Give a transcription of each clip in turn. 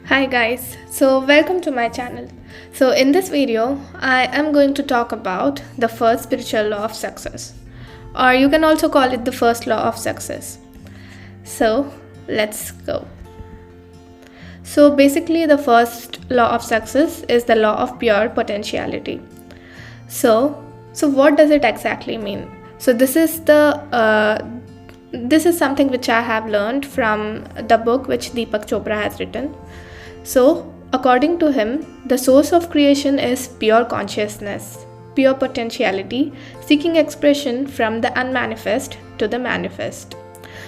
Hi guys, so welcome to my channel. So in this video, I am going to talk about the first spiritual law of success, or you can also call it the first law of success. So let's go. So basically the first law of success is the law of pure potentiality. So what does it exactly mean? So this is something which I have learned from the book which Deepak Chopra has written. So, according to him, the source of creation is pure consciousness, pure potentiality, seeking expression from the unmanifest to the manifest.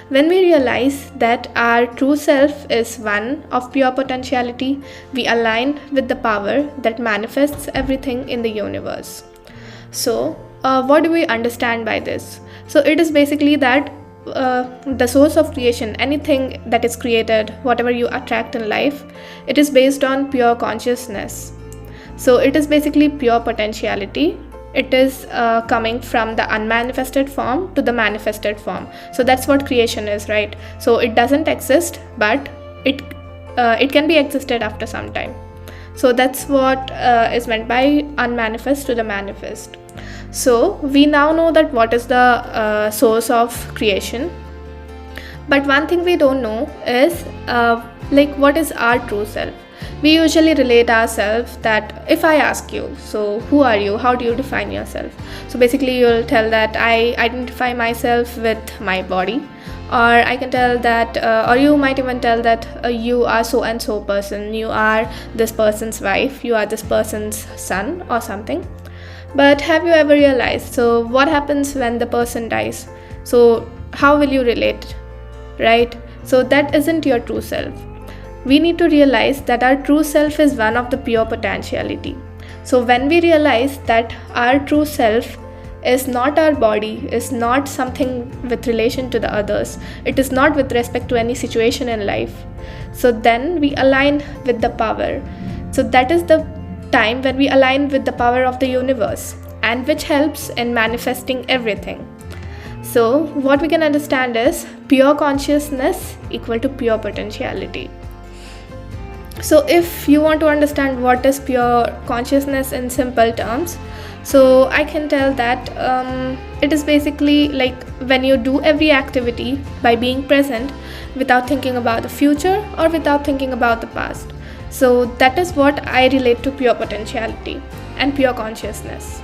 When we realize that our true self is one of pure potentiality, we align with the power that manifests everything in the universe. So, what do we understand by this? So, it is basically that the source of creation, anything that is created, whatever you attract in life, it is based on pure consciousness. So it is basically pure potentiality. It is coming from the unmanifested form to the manifested form. So that's what creation is, right? So it doesn't exist, but it can be existed after some time. So that's what is meant by unmanifest to the manifest. So we now know that what is the source of creation, but one thing we don't know is what is our true self. We usually relate ourselves that if I ask you, so who are you, how do you define yourself? So basically you'll tell that I identify myself with my body, or I can tell that or you might even tell that you are so and so person, you are this person's wife, you are this person's son or something. But have you ever realized, so what happens when the person dies? So how will you relate, right? So that isn't your true self. We need to realize that our true self is one of the pure potentiality. So when we realize that our true self is not our body, is not something with relation to the others, it is not with respect to any situation in life, so then we align with the power. So that is the time when we align with the power of the universe, and which helps in manifesting everything. So what we can understand is pure consciousness equal to pure potentiality. So if you want to understand what is pure consciousness in simple terms, so I can tell that it is basically like when you do every activity by being present without thinking about the future or without thinking about the past. So that is what I relate to pure potentiality and pure consciousness.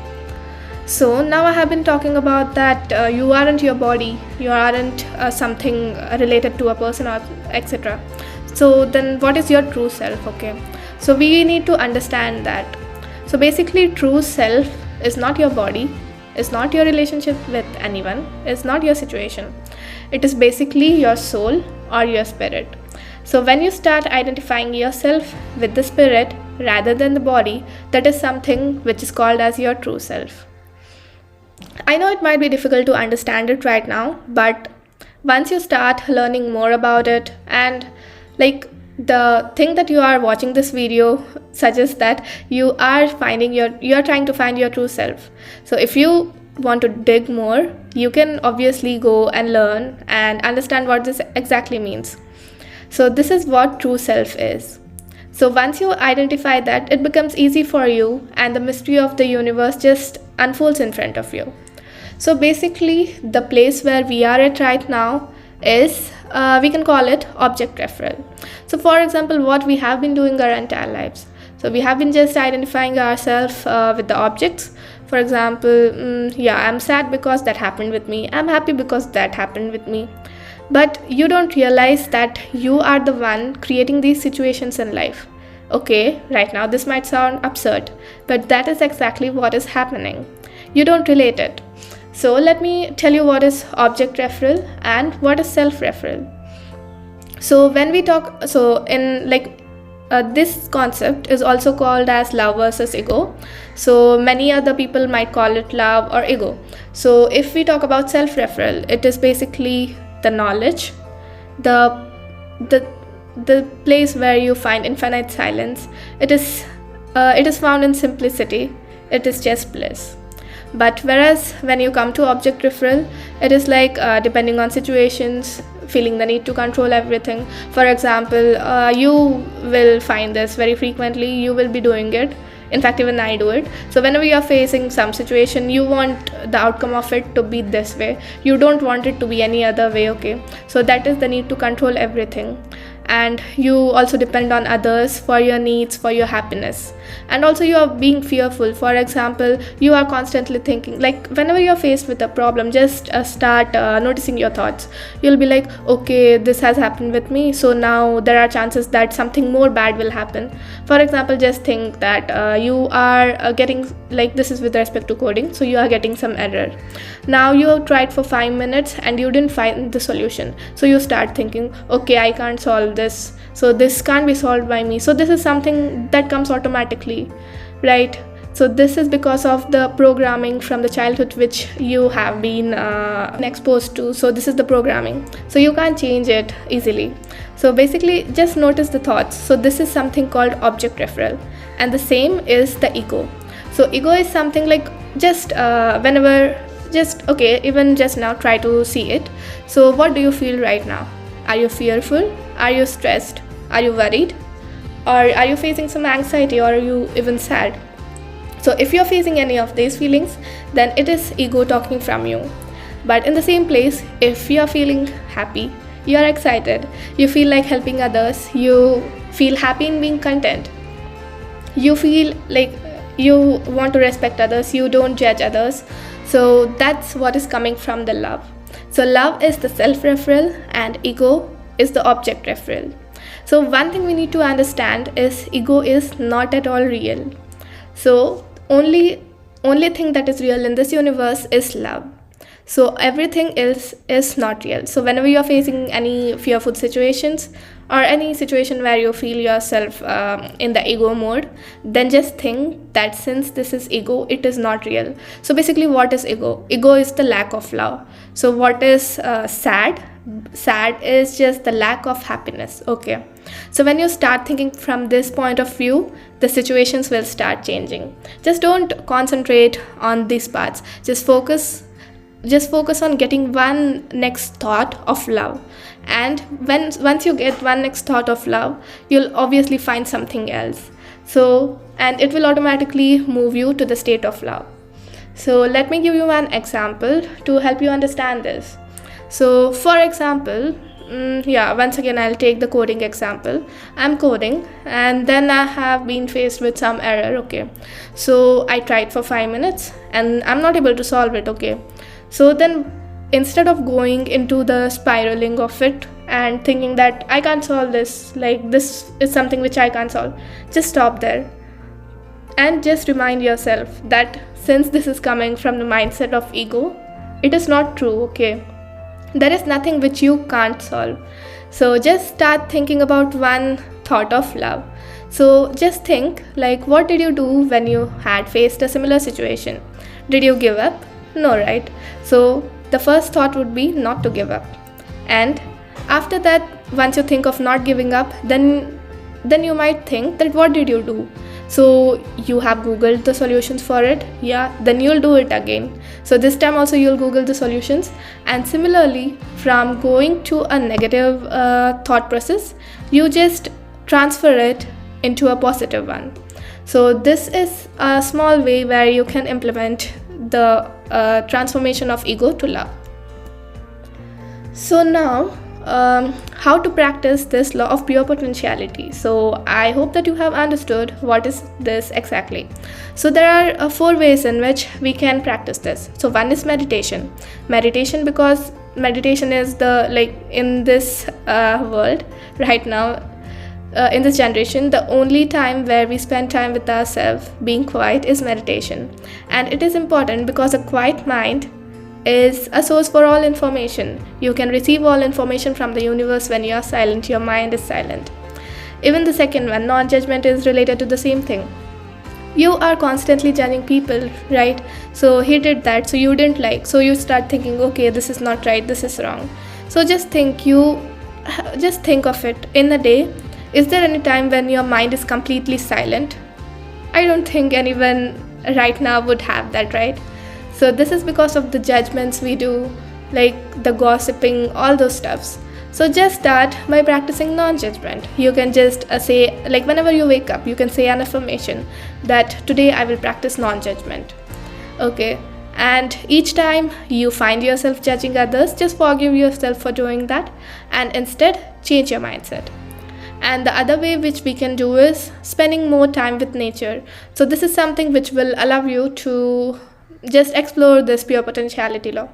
So now I have been talking about that you aren't your body, you aren't something related to a person or etc. So then what is your true self? Okay, so we need to understand that. So basically true self is not your body, is not your relationship with anyone, is not your situation. It is basically your soul or your spirit. So when you start identifying yourself with the spirit rather than the body, that is something which is called as your true self. I know it might be difficult to understand it right now, but once you start learning more about it, and like the thing that you are watching this video suggests that you are trying to find your true self. So if you want to dig more, you can obviously go and learn and understand what this exactly means. So this is what true self is. So once you identify that, it becomes easy for you and the mystery of the universe just unfolds in front of you. So basically the place where we are at right now is, we can call it object referral. So for example, what we have been doing our entire lives. So we have been just identifying ourselves with the objects. For example, I'm sad because that happened with me. I'm happy because that happened with me. But you don't realize that you are the one creating these situations in life. Okay, right now this might sound absurd, but that is exactly what is happening. You don't relate it. So let me tell you what is object referral and what is self-referral. So when we talk, so in this concept is also called as love versus ego. So many other people might call it love or ego. So if we talk about self-referral, it is basically the knowledge, the place where you find infinite silence. It is found in simplicity. It is just bliss. But whereas when you come to object referral, it is like depending on situations, feeling the need to control everything. For example, you will find this very frequently, you will be doing it. In fact, even I do it. So whenever you are facing some situation, you want the outcome of it to be this way, you don't want it to be any other way. Okay, so that is the need to control everything. And you also depend on others for your needs, for your happiness. And also you are being fearful. For example, you are constantly thinking, like whenever you're faced with a problem, just start noticing your thoughts. You'll be like, okay, this has happened with me, so now there are chances that something more bad will happen. For example, just think that you are getting, like this is with respect to coding, so you are getting some error. Now you have tried for 5 minutes and you didn't find the solution, so you start thinking, okay, I can't solve this, so this can't be solved by me. So this is something that comes automatically, right? So this is because of the programming from the childhood which you have been exposed to. So this is the programming, so you can't change it easily. So basically just notice the thoughts. So this is something called object referral, and the same is the ego. So ego is something like just even just now try to see it. So what do you feel right now? Are you fearful? Are you stressed? Are you worried? Or are you facing some anxiety, or are you even sad? So if you're facing any of these feelings, then it is ego talking from you. But in the same place, if you're feeling happy, you're excited, you feel like helping others, you feel happy in being content, you feel like you want to respect others, you don't judge others, so that's what is coming from the love. So love is the self-referral and ego is the object referral. So one thing we need to understand is ego is not at all real. So only thing that is real in this universe is love. So everything else is not real. So whenever you're facing any fearful situations or any situation where you feel yourself in the ego mode, then just think that since this is ego, it is not real. So basically, what is ego? Ego is the lack of love. So what is sad? Sad is just the lack of happiness. Okay, so when you start thinking from this point of view, the situations will start changing. Just don't concentrate on these parts, just focus on getting one next thought of love. And once you get one next thought of love, you'll obviously find something else. So, and it will automatically move you to the state of love. So let me give you one example to help you understand this. So for example, once again I'll take the coding example. I'm coding and then I have been faced with some error. Okay, so I tried for 5 minutes and I'm not able to solve it. Okay, so then instead of going into the spiraling of it and thinking that I can't solve this, like this is something which I can't solve, just stop there and just remind yourself that since this is coming from the mindset of ego, it is not true. Okay, there is nothing which you can't solve. So just start thinking about one thought of love. So just think, like, what did you do when you had faced a similar situation? Did you give up? No, right? So the first thought would be not to give up. And after that, once you think of not giving up, then you might think that what did you do? So you have googled the solutions for it. Yeah, then you'll do it again. So this time also you'll google the solutions, and similarly from going to a negative thought process, you just transfer it into a positive one. So this is a small way where you can implement the transformation of ego to love. So now how to practice this law of pure potentiality. So I hope that you have understood what is this exactly. So there are 4 ways in which we can practice this. So one is meditation, because meditation is the, like, in this world right now, in this generation, the only time where we spend time with ourselves being quiet is meditation. And it is important because a quiet mind is a source for all information. You can receive all information from the universe when you are silent, your mind is silent. Even the second one, non-judgment, is related to the same thing. You are constantly judging people, right? So he did that, so you didn't like, so you start thinking, okay, this is not right, this is wrong. So just think of it in a day. Is there any time when your mind is completely silent? I don't think anyone right now would have that, right? So this is because of the judgments we do, like the gossiping, all those stuffs. So just start by practicing non-judgment. You can just say, like whenever you wake up, you can say an affirmation that today I will practice non-judgment. Okay, and each time you find yourself judging others, just forgive yourself for doing that and instead change your mindset. And the other way which we can do is spending more time with nature. So this is something which will allow you to just explore this pure potentiality law.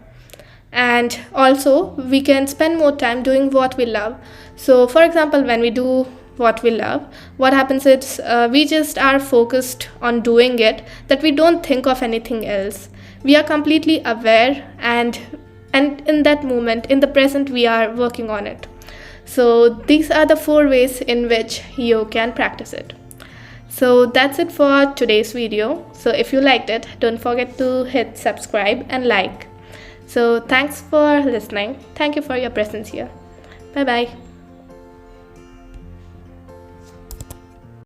And also we can spend more time doing what we love. So for example, when we do what we love, what happens is we just are focused on doing it, that we don't think of anything else. We are completely aware, and in that moment, in the present, we are working on it. So these are the 4 ways in which you can practice it. So that's it for today's video. So if you liked it, don't forget to hit subscribe and like. So thanks for listening. Thank you for your presence here. Bye bye.